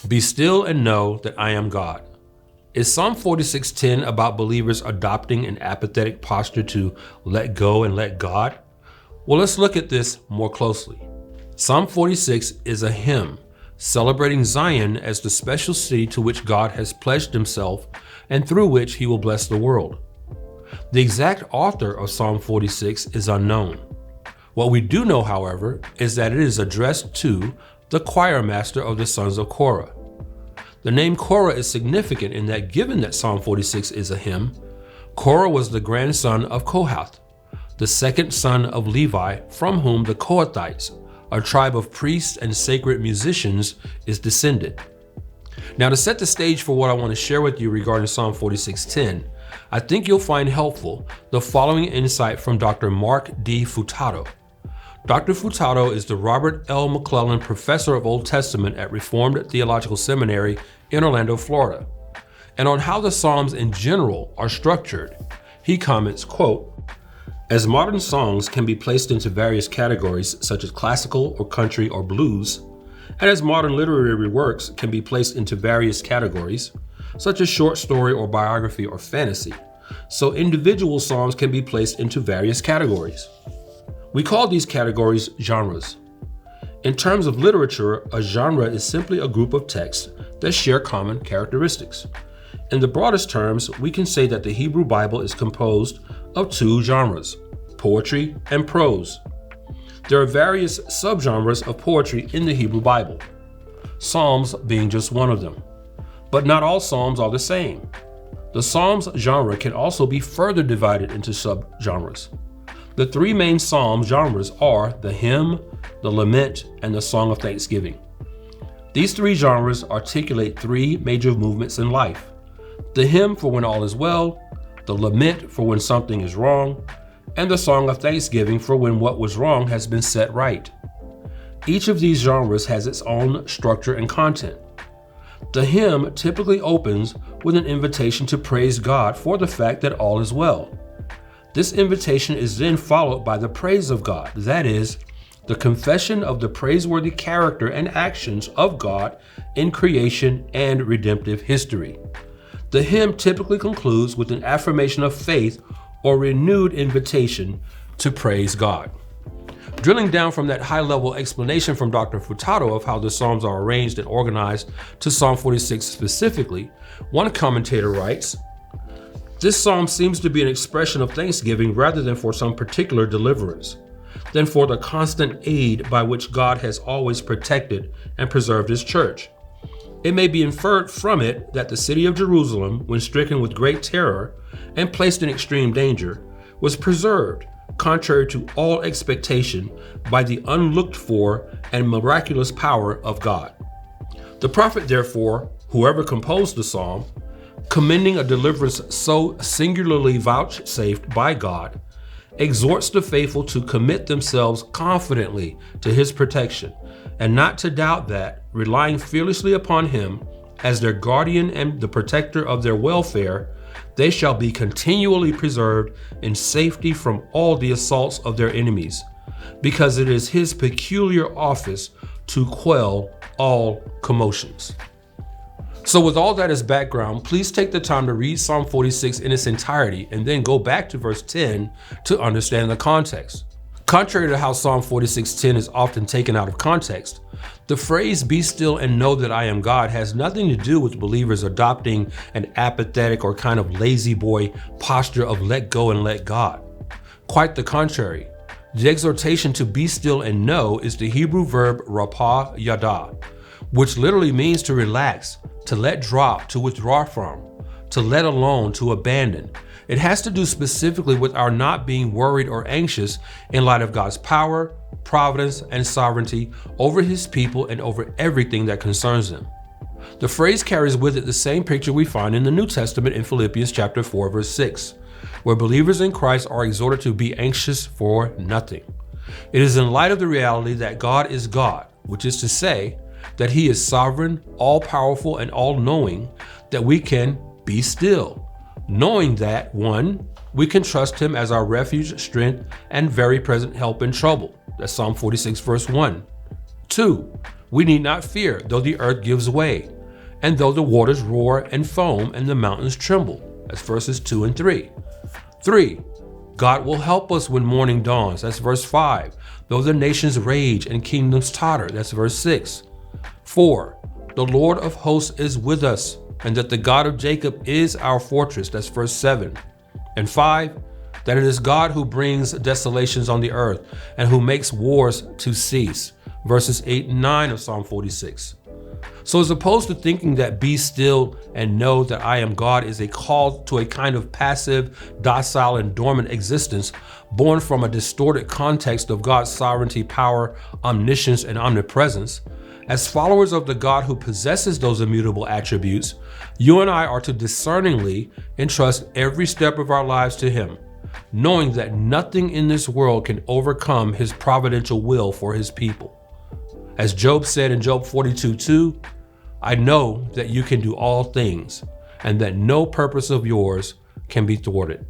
Be still and know that I am God. Is Psalm 46:10 about believers adopting an apathetic posture to let go and let God? Well, let's look at this more closely. Psalm 46 is a hymn celebrating Zion as the special city to which God has pledged himself and through which he will bless the world. The exact author of Psalm 46 is unknown. What we do know, however, is that it is addressed to the choir master of the sons of Korah. The name Korah is significant in that, given that Psalm 46 is a hymn, Korah was the grandson of Kohath, the second son of Levi, from whom the Kohathites, a tribe of priests and sacred musicians, is descended. Now, to set the stage for what I want to share with you regarding Psalm 46:10, I think you'll find helpful the following insight from Dr. Mark D. Futato. Dr. Futato is the Robert L. McClellan Professor of Old Testament at Reformed Theological Seminary in Orlando, Florida. And on how the Psalms in general are structured, he comments, quote, "As modern songs can be placed into various categories such as classical or country or blues, and as modern literary works can be placed into various categories such as short story or biography or fantasy, so individual psalms can be placed into various categories. We call these categories genres. In terms of literature, a genre is simply a group of texts that share common characteristics. In the broadest terms, we can say that the Hebrew Bible is composed of two genres, poetry and prose. There are various subgenres of poetry in the Hebrew Bible, Psalms being just one of them. But not all Psalms are the same. The Psalms genre can also be further divided into subgenres. The three main Psalm genres are the hymn, the lament, and the song of thanksgiving. These three genres articulate three major movements in life: the hymn for when all is well, the lament for when something is wrong, and the song of thanksgiving for when what was wrong has been set right. Each of these genres has its own structure and content. The hymn typically opens with an invitation to praise God for the fact that all is well. This invitation is then followed by the praise of God, that is, the confession of the praiseworthy character and actions of God in creation and redemptive history. The hymn typically concludes with an affirmation of faith or renewed invitation to praise God. Drilling down from that high-level explanation from Dr. Futato of how the Psalms are arranged and organized to Psalm 46 specifically, one commentator writes, "This psalm seems to be an expression of thanksgiving rather than for some particular deliverance, than for the constant aid by which God has always protected and preserved his church. It may be inferred from it that the city of Jerusalem, when stricken with great terror and placed in extreme danger, was preserved, contrary to all expectation, by the unlooked for and miraculous power of God. The prophet, therefore, whoever composed the psalm, commending a deliverance so singularly vouchsafed by God, exhorts the faithful to commit themselves confidently to his protection, and not to doubt that, relying fearlessly upon him as their guardian and the protector of their welfare, they shall be continually preserved in safety from all the assaults of their enemies, because it is his peculiar office to quell all commotions." So with all that as background, please take the time to read Psalm 46 in its entirety and then go back to verse 10 to understand the context. Contrary to how Psalm 46:10 is often taken out of context, the phrase "be still and know that I am God" has nothing to do with believers adopting an apathetic or kind of lazy boy posture of let go and let God. Quite the contrary. The exhortation to be still and know is the Hebrew verb rapah yada, which literally means to relax, to let drop, to withdraw from, to let alone, to abandon. It has to do specifically with our not being worried or anxious in light of God's power, providence, and sovereignty over his people and over everything that concerns them. The phrase carries with it the same picture we find in the New Testament in Philippians chapter 4, verse 6, where believers in Christ are exhorted to be anxious for nothing. It is in light of the reality that God is God, which is to say, that he is sovereign, all-powerful, and all-knowing, that we can be still, knowing that, 1, we can trust him as our refuge, strength, and very present help in trouble. That's Psalm 46, verse 1. 2, we need not fear, though the earth gives way, and though the waters roar and foam and the mountains tremble. That's verses 2 and 3. 3. God will help us when morning dawns. That's verse 5. Though the nations rage and kingdoms totter. That's verse 6. 4. The Lord of hosts is with us, and that the God of Jacob is our fortress. That's verse 7. And 5. That it is God who brings desolations on the earth and who makes wars to cease. Verses 8 and 9 of Psalm 46. So as opposed to thinking that be still and know that I am God is a call to a kind of passive, docile, and dormant existence born from a distorted context of God's sovereignty, power, omniscience, and omnipresence, as followers of the God who possesses those immutable attributes, you and I are to discerningly entrust every step of our lives to Him, knowing that nothing in this world can overcome His providential will for His people. As Job said in Job 42:2, I know that you can do all things and that no purpose of yours can be thwarted.